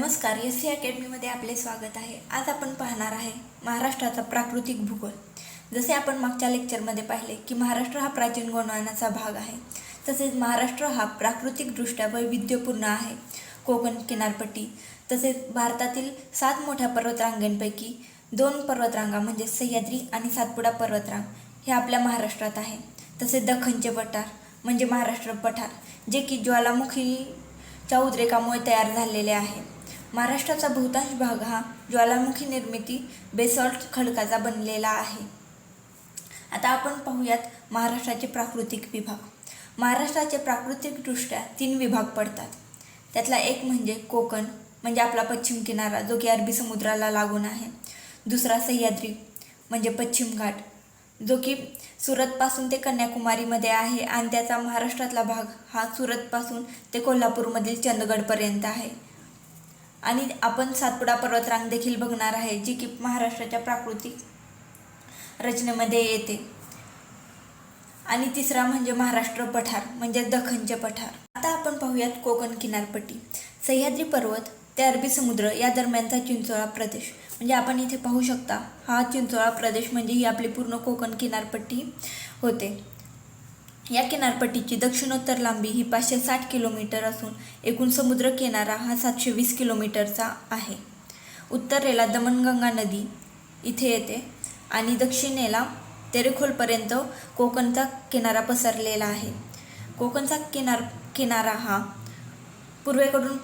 नमस्कार, S C अकॅडमीमध्ये आपले स्वागत आहे. आज आपण पाहणार आहे महाराष्ट्राचा प्राकृतिक भूगोल. जसे आपण मागच्या लेक्चरमध्ये पाहिले की महाराष्ट्र हा प्राचीन गोंडवानाचा भाग आहे. तसेच महाराष्ट्र हा प्राकृतिकदृष्ट्या वैविध्यपूर्ण आहे. कोकण किनारपट्टी तसेच भारतातील 7 मोठ्या पर्वतरांगांपैकी 2 पर्वतरांगा म्हणजे सह्याद्री आणि सातपुडा पर्वतरांग हे आपल्या महाराष्ट्रात आहे. तसेच दख्खनचे पठार म्हणजे महाराष्ट्र पठार जे की ज्वालामुखीच्या उद्रेकामुळे तयार झालेले आहे. महाराष्ट्राचा बहुतांश भाग हा ज्वालामुखी निर्मिती बेसॉल्ट खडकाचा बनलेला आहे. आता आपण पाहूयात महाराष्ट्राचे प्राकृतिक विभाग. महाराष्ट्राचे प्राकृतिकदृष्ट्या 3 विभाग पडतात. त्यातला एक म्हणजे कोकण म्हणजे आपला पश्चिम किनारा जो की अरबी समुद्राला लागून आहे. दुसरा सह्याद्री म्हणजे पश्चिम घाट जो की सुरतपासून ते कन्याकुमारीमध्ये आहे आणि त्याचा महाराष्ट्रातला भाग हा सुरतपासून ते कोल्हापूरमधील चंदगडपर्यंत आहे. आणि आपण सातपुडा पर्वतरांग देखील बघणार आहे जी की महाराष्ट्राच्या प्राकृतिक रचनेमध्ये येते. आणि तिसरा म्हणजे महाराष्ट्र पठार म्हणजे दख्खनचे पठार. आता आपण पाहूयात कोकण किनारपट्टी. सह्याद्री पर्वत ते अरबी समुद्र या दरम्यानचा चिंचोळा प्रदेश म्हणजे आपण इथे पाहू शकता हा चिंचोळा प्रदेश म्हणजे ही आपली पूर्ण कोकण किनारपट्टी होते. या किनारपट्टीची दक्षिणोत्तर लांबी ही 560 किलोमीटर असून एकूण समुद्र किनारा हा 720 किलोमीटरचा आहे. उत्तरेला दमणगंगा नदी इथे येते आणि दक्षिणेला तेरेखोलपर्यंत कोकणचा किनारा पसरलेला आहे. कोकणचा किनारा हा पूर्वेकडून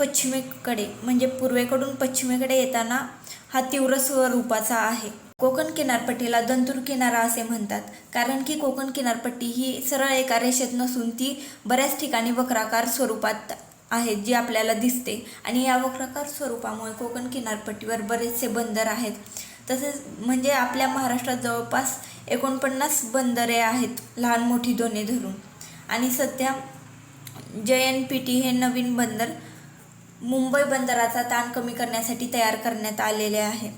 पश्चिमेकडे येताना हा तीव्र स्वरूपाचा आहे. कोकण किनारपट्टीला दंतूर किनारा असे म्हणतात कारण की कोकण किनारपट्टी ही सरळ एका रेषेत नसून ती बऱ्याच ठिकाणी वक्राकार स्वरूपात आहे जी आपल्याला दिसते. आणि या वक्राकार स्वरूपामुळे कोकण किनारपट्टीवर बरेचसे बंदर आहेत. तसेच म्हणजे आपल्या महाराष्ट्रात जवळपास 49 बंदरे आहेत लहान मोठी दोन्ही धरून. आणि सध्या JNPT हे नवीन बंदर मुंबई बंदराचा ताण कमी करण्यासाठी तयार करण्यात आलेले आहे.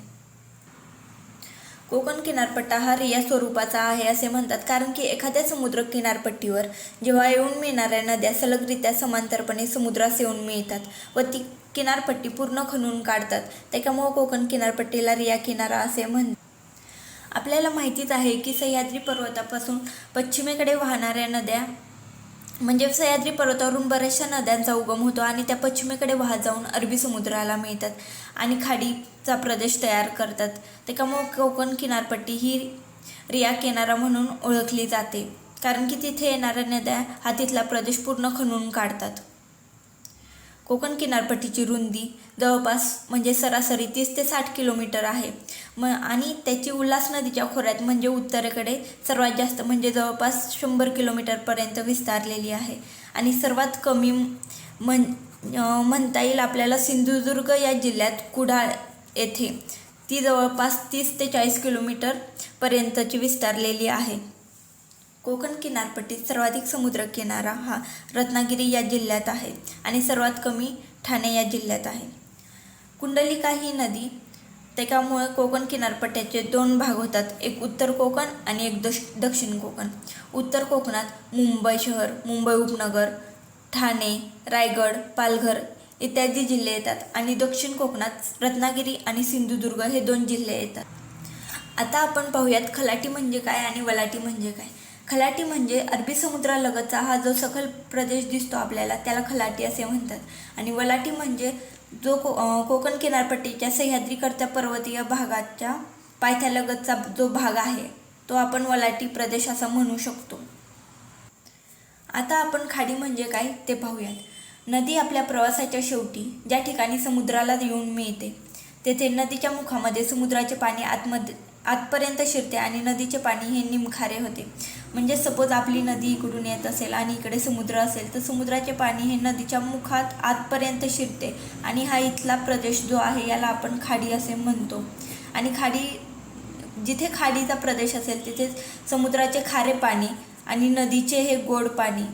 कोकण किनारपट्टा हा रिया स्वरूपाचा आहे असे म्हणतात कारण की एखाद्या समुद्र किनारपट्टीवर जेव्हा येऊन मिळणाऱ्या नद्या सलगरित्या समांतरपणे समुद्रास येऊन मिळतात व ती किनारपट्टी पूर्ण खणून काढतात. त्याच्यामुळे कोकण किनारपट्टीला रिया किनारा असे म्हणतात. आपल्याला माहितीच आहे की सह्याद्री पर्वतापासून पश्चिमेकडे वाहणाऱ्या नद्या म्हणजे सह्याद्री पर्वतावरून बऱ्याचशा नद्यांचा उगम होतो आणि त्या पश्चिमेकडे वाहत जाऊन अरबी समुद्राला मिळतात आणि खाडीचा प्रदेश तयार करतात. त्याच्यामुळे कोकण किनारपट्टी ही रिया किनारा म्हणून ओळखली जाते कारण की तिथे येणाऱ्या नद्या हा तिथला प्रदेश पूर्ण खणून काढतात. कोकण किनारपट्टीची रुंदी जवळपास म्हणजे सरासरी 30 ते 60 किलोमीटर आहे आणि त्याची उल्हास नदीच्या खोऱ्यात म्हणजे उत्तरेकडे सर्वात जास्त म्हणजे जवळपास 100 किलोमीटरपर्यंत विस्तारलेली आहे. आणि सर्वात कमी म्हणता येईल आपल्याला सिंधुदुर्ग या जिल्ह्यात कुडाळ येथे ती जवळपास 30 ते 40 किलोमीटरपर्यंतची विस्तारलेली आहे. कोकण किनारपट्टीत सर्वाधिक समुद्रकिनारा हा रत्नागिरी या जिल्ह्यात आहे आणि सर्वात कमी ठाणे या जिल्ह्यात आहे. कुंडलिका ही नदी त्याच्यामुळे कोकण किनारपट्ट्याचे 2 भाग होतात, एक उत्तर कोकण आणि एक दक्षिण कोकण. उत्तर कोकणात मुंबई शहर, मुंबई उपनगर, ठाणे, रायगड, पालघर इत्यादी जिल्हे येतात आणि दक्षिण कोकणात रत्नागिरी आणि सिंधुदुर्ग हे 2 जिल्हे येतात. आता आपण पाहूयात खलाटी म्हणजे काय आणि वलाटी म्हणजे काय. खलाटी म्हणजे अरबी समुद्रालगतचा हा जो सखल प्रदेश दिसतो आपल्याला त्याला खलाटी असे म्हणतात. आणि वलाटी म्हणजे जो कोकण किनारपट्टीच्या सह्याद्रीकडच्या पर्वतीय भागाच्या पायथ्यालगतचा जो भाग आहे तो आपण वलाटी प्रदेश असा म्हणू शकतो. आता आपण खाडी म्हणजे काय ते पाहूयात. नदी आपल्या प्रवासाच्या शेवटी ज्या ठिकाणी समुद्राला येऊन मिळते तेथे नदीच्या मुखामध्ये समुद्राचे पाणी आतपर्यंत शिरते आणि नदीचे पाणी हे निमखारे होते. म्हणजे सपोज आपली नदी इकडून येत असेल आणि इकडे समुद्र असेल तर समुद्राचे पाणी हे नदीच्या मुखात आतपर्यंत शिरते आणि हा इथला प्रदेश जो आहे याला आपण खाडी असे म्हणतो. आणि जिथे खाडीचा प्रदेश असेल तिथे समुद्राचे खारे पाणी आणि नदीचे हे गोड पाणी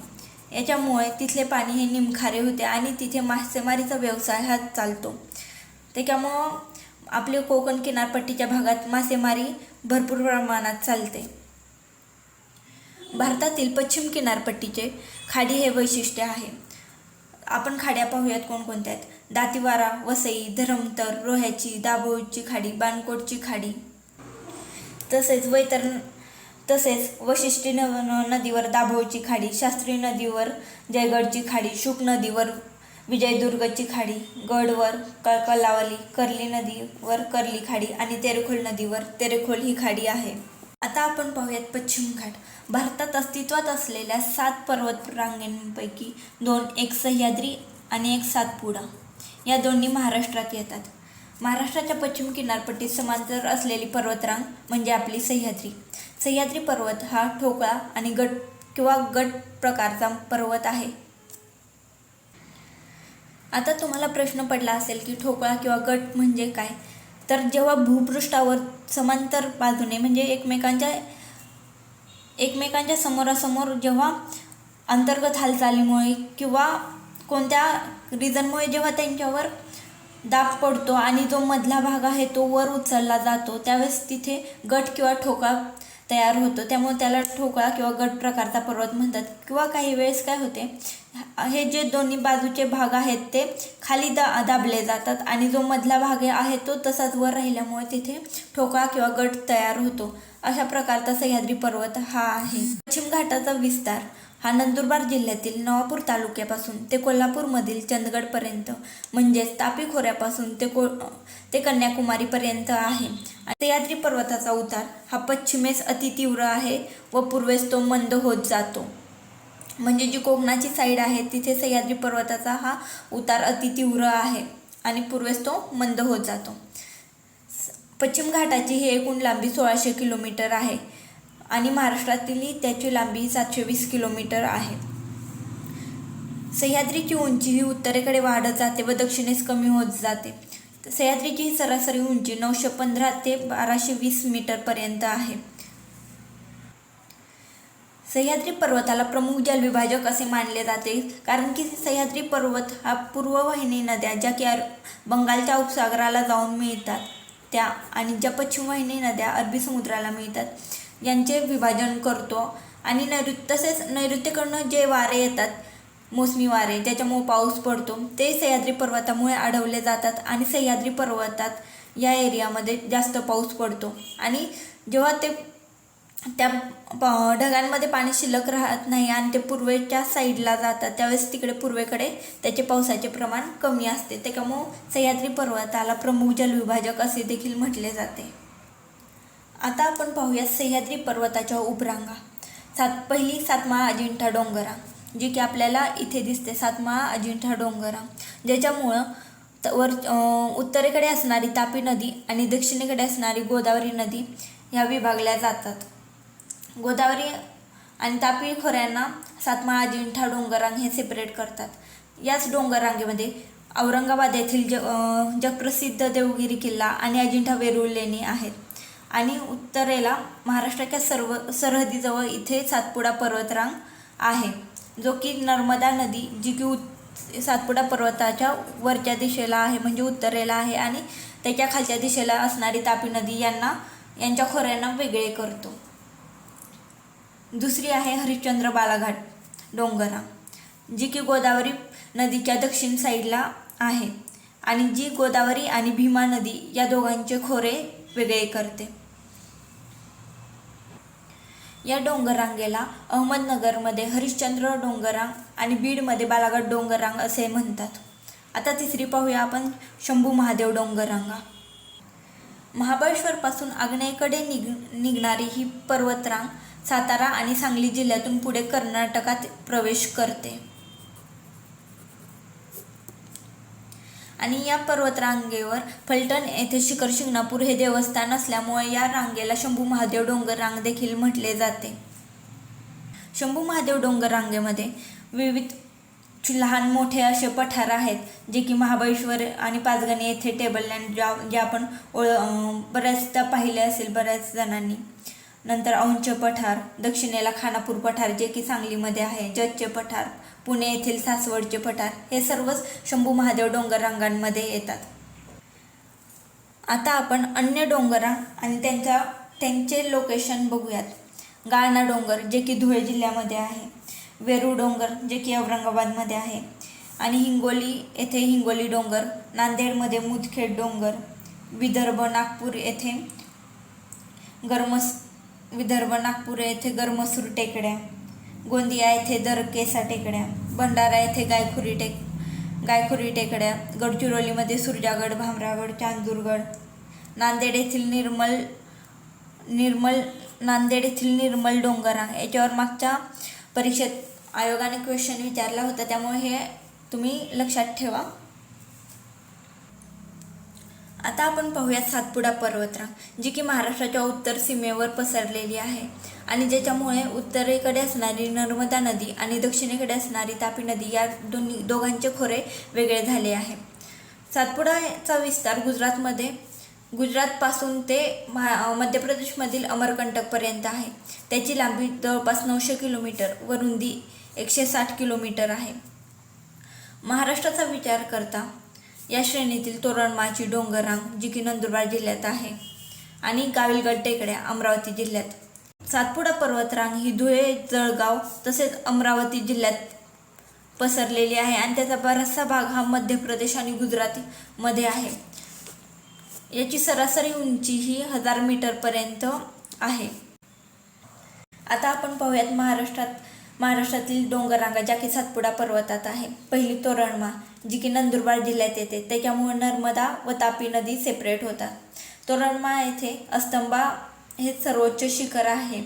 याच्यामुळे तिथले पाणी हे निमखारे होते आणि तिथे मासेमारीचा व्यवसाय हा चालतो. त्याच्यामुळं आपले कोकण किनारपट्टीच्या भागात मासेमारी भरपूर प्रमाणात चालते. भारतातील पश्चिम किनारपट्टीचे खाडी हे वैशिष्ट्य आहे. आपण खाड्या पाहूयात कोणकोणत्या आहेत. दातिवारा, वसई, धरमतर, रोह्याची, दाभोळची खाडी, बाणकोटची खाडी, तसेच वशिष्ठी नदीवर दाभोळची खाडी, शास्त्री नदीवर जयगडची खाडी, शुक नदीवर विजयदुर्गची खाडी, गडवर कलावली, कर्ली नदीवर कर्ली खाडी आणि तेरेखोल नदीवर तेरेखोल ही खाडी आहे. आता आपण पाहूयात पश्चिम घाट. भारतात अस्तित्वात असलेल्या 7 पर्वत रांगांपैकी 2, एक सह्याद्री आणि एक सातपुडा, या दोन्ही महाराष्ट्रात येतात. महाराष्ट्राच्या पश्चिम किनारपट्टीत समांतर असलेली पर्वतरांग म्हणजे आपली सह्याद्री. सह्याद्री पर्वत हा ठोकळा आणि गट प्रकारचा पर्वत आहे. आता तुम्हाला प्रश्न पडला असेल की ठोकळा किंवा गट म्हणजे काय? तर जेव्हा भूपृष्ठावर समांतर बाजूने म्हणजे एकमेकांच्या समोरासमोर जेव्हा अंतर्गत हालचालीमुळे किंवा कोणत्या रिझनमुळे जेव्हा त्यांच्यावर दाब पडतो आणि जो मधला भाग आहे तो वर उचलला जातो, त्यावेळेस तिथे गट किंवा ठोकळा तयार होतो. त्यामुळे त्याला ठोकळा किंवा गट प्रकारचा पर्वत म्हणतात. किंवा काही वेळेस काय होते, हे जे दोन्ही बाजूचे भाग आहेत ते खाली दाबले जातात आणि जो मधला भाग आहे तो तसाच वर राहिल्यामुळे तिथे ठोकळा किंवा गट तयार होतो. अशा प्रकारचा सह्याद्री पर्वत हा आहे. पश्चिम घाटाचा विस्तार हा नंदुरबार जिल्ह्यातील नवापूर तालुक्यापासून ते कोल्हापूरमधील चंदगडपर्यंत म्हणजेच तापी खोऱ्यापासून ते कन्याकुमारीपर्यंत आहे. सह्याद्री पर्वताचा उतार हा पश्चिमेस अतितीव्र आहे व पूर्वेस तो मंद होत जातो. म्हणजे जी कोकणाची साईड आहे तिथे सह्याद्री पर्वताचा हा उतार अतितीव्र आहे आणि पूर्वेस तो मंद होत जातो. पश्चिम घाटाची ही एकूण लांबी 1600 किलोमीटर आहे आणि महाराष्ट्रातील त्याची लांबी 720 किलोमीटर आहे. सह्याद्रीची उंची ही उत्तरेकडे वाढत जाते व दक्षिणेस कमी होत जाते. सह्याद्रीची ही सरासरी उंची 915 ते 1220 मीटरपर्यंत आहे. सह्याद्री पर्वताला प्रमुख जलविभाजक असे मानले जाते, कारण की सह्याद्री पर्वत हा पूर्ववाहिनी नद्या ज्या की बंगालच्या उपसागराला जाऊन मिळतात त्या आणि ज्या पश्चिमवाहिनी नद्या अरबी समुद्राला मिळतात यांचे विभाजन करतो. आणि तसेच नैऋत्येकडून जे वारे येतात, मोसमी वारे ज्याच्यामुळे पाऊस पडतो, ते सह्याद्री पर्वतामुळे अडवले जातात आणि सह्याद्री पर्वतात या एरियामध्ये जास्त पाऊस पडतो. आणि जेव्हा त्या ढगांमध्ये पाणी शिल्लक राहत नाही आणि ते पूर्वेच्या साईडला जातात त्यावेळेस तिकडे पूर्वेकडे त्याचे पावसाचे प्रमाण कमी असते. त्याच्यामुळे सह्याद्री पर्वताला प्रमुख जलविभाजक असे देखील म्हटले जाते. आता आपण पाहूया सह्याद्री पर्वताच्या उपरांगा. पहिली सातमाळा अजिंठा डोंगररांग जी की आपल्याला इथे दिसते. सातमाळा अजिंठा डोंगररांग ज्याच्यामुळं उत्तरेकडे असणारी तापी नदी आणि दक्षिणेकडे असणारी गोदावरी नदी ह्या विभागल्या जातात. गोदावरी आणि तापी खोऱ्यांना सातमाळा अजिंठा डोंगररांग हे सेपरेट करतात. याच डोंगररांगेमध्ये औरंगाबाद येथील जगप्रसिद्ध देवगिरी किल्ला आणि अजिंठा वेरूळ लेणी आहेत. आणि उत्तरेला महाराष्ट्राच्या सरहद्दीजवळ इथे सातपुडा पर्वतरांग आहे, जो की नर्मदा नदी जी की सातपुडा पर्वताच्या वरच्या दिशेला आहे म्हणजे उत्तरेला आहे आणि त्याच्या खालच्या दिशेला असणारी तापी नदी यांच्या खोऱ्यांना वेगळे करतो. दुसरी आहे हरिश्चंद्र बालाघाट डोंगररांग जी की गोदावरी नदीच्या दक्षिण साईडला आहे आणि जी गोदावरी आणि भीमा नदी या दोघांचे खोरे वेगळे करते. या डोंगररांगेला अहमदनगरमध्ये हरिश्चंद्र डोंगररांग आणि बीडमध्ये बालाघाट डोंगररांग असे म्हणतात. आता तिसरी पाहूया आपण शंभू महादेव डोंगररांगा. महाबळेश्वरपासून आग्नेयेकडे निघणारी ही पर्वतरांग सातारा आणि सांगली जिल्ह्यातून पुढे कर्नाटकात प्रवेश करते. आणि या पर्वतरांगेवर फलटण येथे शिखर शिंगणापूर हे देवस्थान असल्यामुळे या रांगेला शंभू महादेव डोंगररांग देखील म्हटले जाते. शंभू महादेव डोंगररांगेमध्ये विविध लहान मोठे असे पठार आहेत जे की महाबळेश्वर आणि पाचगणी येथे टेबल लँड जे आपण बऱ्याचदा पाहिले असेल बऱ्याच जणांनी. नंतर औंच पठार, दक्षिणेला खानापूर पठार जे की सांगलीमध्ये आहे, जतचे पठार, पुणे येथील सासवडचे पठार हे सर्वच शंभू महादेव डोंगररांगांमध्ये येतात. आता आपण अन्य डोंगररांग आणि त्यांचे लोकेशन बघूयात. गाळणा डोंगर जे की धुळे जिल्ह्यामध्ये आहे, वेरूळ डोंगर जे की औरंगाबादमध्ये आहे, आणि हिंगोली येथे हिंगोली डोंगर, नांदेडमध्ये मुदखेड डोंगर, विदर्भ नागपूर येथे गरमसूर टेकड्या, गोंदिया येथे दरकेसा टेकड्या, भंडारा येथे गायखुरी टेकड्या, गडचिरोलीमध्ये सुरजागड, भामरागड, चांदूरगड, नांदेड येथील निर्मल डोंगरांग. याच्यावर मागच्या परीक्षेत आयोगाने क्वेश्चन विचारला होता, त्यामुळे हे तुम्ही लक्षात ठेवा. आता आपण पाहूयात सातपुडा पर्वतरांग, जी की महाराष्ट्राच्या उत्तर सीमेवर पसरलेली आहे आणि ज्याच्यामुळे उत्तरेकडे असणारी नर्मदा नदी आणि दक्षिणेकडे असणारी तापी नदी या दोघांचे खोरे वेगळे झाले आहे. सातपुडाचा विस्तार गुजरातपासून ते मध्य प्रदेशमधील अमरकंटकपर्यंत आहे. त्याची लांबी जवळपास 900 किलोमीटर व रुंदी 160 किलोमीटर आहे. महाराष्ट्राचा विचार करता या श्रेणीतील तोरणमाळची डोंगररांग, जी की नंदुरबार जिल्ह्यात आहे, आणि गाविलगड टेकड्या अमरावती जिल्ह्यात. सातपुडा पर्वतरांग ही धुळे, जळगाव तसेच अमरावती जिल्ह्यात पसरलेली आहे आणि त्याचा बराचसा भाग हा मध्य प्रदेश आणि गुजरातमध्ये आहे. याची सरासरी उंची ही 1000 मीटरपर्यंत आहे. आता आपण पाहूयात महाराष्ट्रातील डोंगररांगा ज्या की सातपुडा पर्वतात आहे. पहिली तोरणमाळ, जी की नंदुरबार जिल्ह्यात येते, त्याच्यामुळे नर्मदा व तापी नदी सेपरेट होतात. तोरणमाळ येथे अस्तंबा हे सर्वोच्च शिखर आहे.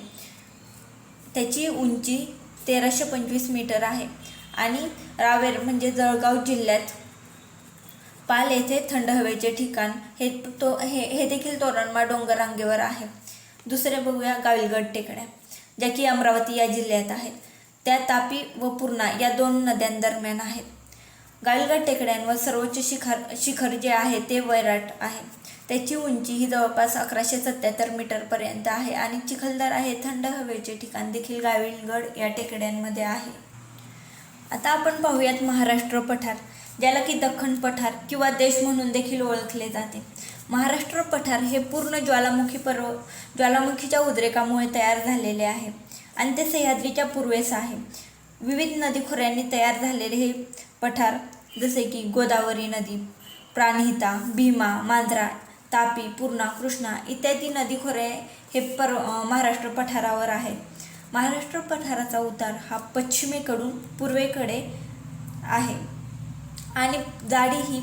त्याची उंची 1325 मीटर आहे. आणि रावेर म्हणजे जळगाव जिल्ह्यात पाल येथे थंड हवेचे ठिकाण हे देखील तोरणमाळ डोंगररांगेवर आहे. दुसरे बघूया गाविलगड टेकड्या, ज्या की अमरावती या जिल्ह्यात आहेत. त्या तापी व पूर्णा या 2 नद्यांदरम्यान आहेत. गाविलगड टेकड्यांवर सर्वोच्च शिखर जे आहे ते वैराट आहे. त्याची उंची ही जवळपास 1177 मीटरपर्यंत आहे आणि चिखलदरा हे थंड हवेचे ठिकाण देखील गाविलगड या टेकड्यांमध्ये आहे. आता आपण पाहूयात महाराष्ट्र पठार, ज्याला की दख्खन पठार किंवा देश म्हणून देखील ओळखले जाते. महाराष्ट्र पठार हे पूर्ण ज्वालामुखीच्या उद्रेकामुळे तयार झालेले आहे आणि ते सह्याद्रीच्या पूर्वेस आहे. विविध नदीखोऱ्यांनी तयार झालेले हे पठार जसे की गोदावरी नदी, प्राणहिता, भीमा, मांजरा, तापी, पूर्णा, कृष्णा इत्यादी नदीखोरे हे महाराष्ट्र पठारावर आहेत. महाराष्ट्र पठाराचा उतार हा पश्चिमेकडून पूर्वेकडे आहे आणि जाडी ही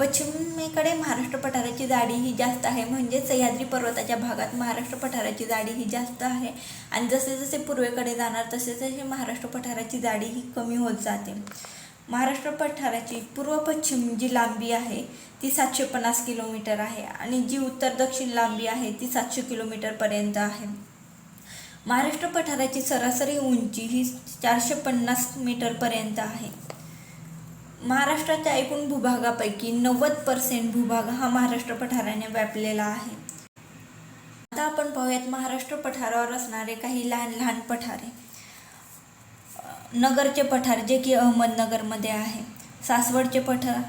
पश्चिमेकडे महाराष्ट्र पठाराची जाडी ही जास्त आहे. म्हणजे सह्याद्री पर्वताच्या भागात महाराष्ट्र पठाराची जाडी ही जास्त आहे आणि जसे जसे पूर्वेकडे जाणार तसे तसे महाराष्ट्र पठाराची जाडी ही कमी होत जाते. महाराष्ट्र पठाराची पूर्व पश्चिम जी लांबी आहे ती 750 किलोमीटर आहे आणि जी उत्तर दक्षिण लांबी आहे ती 700 किलोमीटरपर्यंत आहे. महाराष्ट्र पठाराची सरासरी उंची ही 450 मीटरपर्यंत आहे. महाराष्ट्राच्या एकूण भूभागापैकी 90% भूभाग हा महाराष्ट्र पठाराने व्यापलेला आहे. आता आपण पाहूयात महाराष्ट्र पठारावर असणारे काही लहान लहान पठारे. नगरचे पठार जे की अहमदनगरमध्ये आहे. सासवडचे पठार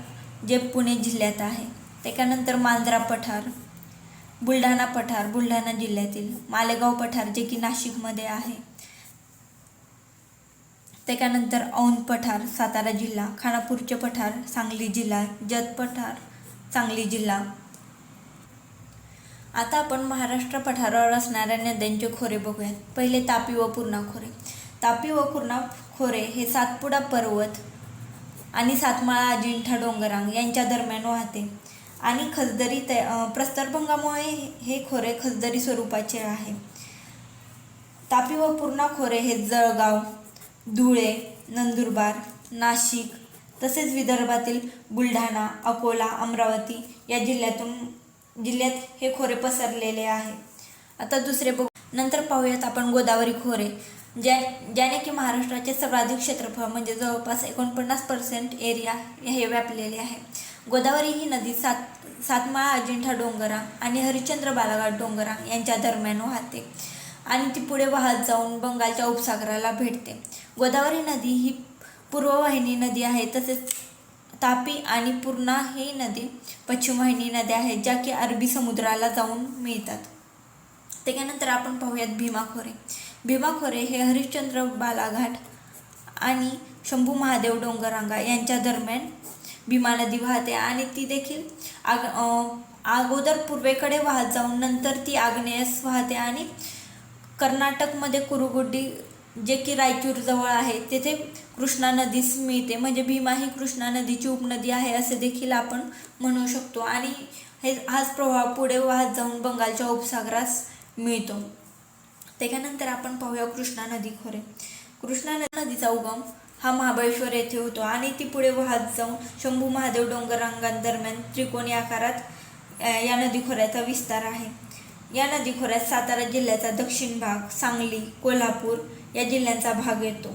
जे पुणे जिल्ह्यात आहे. त्याच्यानंतर मांजरा पठार, बुलढाणा पठार बुलढाणा जिल्ह्यातील, मालेगाव पठार जे की नाशिकमध्ये आहे. त्याच्यानंतर औंध पठार सातारा जिल्हा, खानापूरचे पठार सांगली जिल्हा, जत पठार सांगली जिल्हा. आता आपण महाराष्ट्र पठारावर असणाऱ्या नद्यांचे खोरे बघूयात. पहिले तापी व पूर्णा खोरे. तापी व पूर्णा खोरे हे सातपुडा पर्वत आणि सातमाळा अजिंठा डोंगररांग यांच्या दरम्यान वाहते आणि खचदरी प्रस्तरभंगामुळे हे खोरे खचदरी स्वरूपाचे आहे. तापी व पूर्णा खोरे हे जळगाव, धुळे, नंदुरबार, नाशिक तसेच विदर्भातील बुलढाणा, अकोला, अमरावती या जिल्ह्यात हे खोरे पसरलेले आहे. आता दुसरे नंतर पाहूयात आपण गोदावरी खोरे, ज्याने की महाराष्ट्राचे सर्वाधिक क्षेत्रफळ म्हणजे जवळपास 49% एरिया हे व्यापलेले आहे. गोदावरी ही नदी सातमाळा अजिंठा डोंगररांग आणि हरिश्चंद्र बालाघाट डोंगररांग यांच्या दरम्यान वाहते आणि ती पुढे वाहत जाऊन बंगालच्या उपसागराला भेटते. गोदावरी नदी ही पूर्ववाहिनी नदी आहे. तसेच तापी आणि पूर्णा ही नदी पश्चिमवाहिनी नद्या आहेत ज्या की अरबी समुद्राला जाऊन मिळतात. त्याच्यानंतर आपण पाहूयात भीमा खोरे. भीमा खोरे हे हरिश्चंद्र बालाघाट आणि शंभू महादेव डोंगररांगा यांच्या दरम्यान भीमा नदी वाहते आणि ती देखील अगोदर पूर्वेकडे वाहत जाऊन नंतर ती आग्नेयेस वाहते आणि कर्नाटकमध्ये कुरुगुड्डी जे की रायचूर जवळ आहे तेथे कृष्णा नदीस मिळते. म्हणजे भीमा ही कृष्णा नदीची उपनदी आहे असे देखील आपण म्हणू शकतो आणि हाच प्रवाह पुढे वाहत जाऊन बंगालच्या उपसागरास मिळतो. त्याच्यानंतर आपण पाहूया कृष्णा नदी खोरे. कृष्णा नदीचा उगम हा महाबळेश्वर येथे होतो आणि ती पुढे वाहत जाऊन शंभू महादेव डोंगररांगांदरम्यान त्रिकोणी आकारात या नदी खोऱ्याचा विस्तार आहे. या नदी खोऱ्यात सातारा जिल्ह्याचा दक्षिण भाग, सांगली, कोल्हापूर या जिल्ह्यांचा भाग येतो.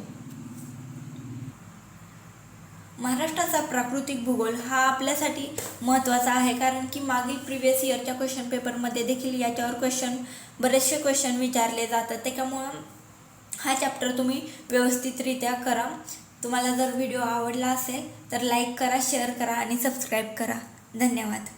महाराष्ट्राचा प्राकृतिक भूगोल हा आपल्यासाठी महत्त्वाचा आहे कारण की मागील प्रिव्हियस इयरच्या क्वेश्चन पेपरमध्ये देखील याच्यावर बरेचसे क्वेश्चन विचारले जातात. त्याच्यामुळं हा चॅप्टर तुम्ही व्यवस्थितरित्या करा. तुम्हाला जर व्हिडिओ आवडला असेल तर लाईक करा, शेअर करा आणि सबस्क्राईब करा. धन्यवाद.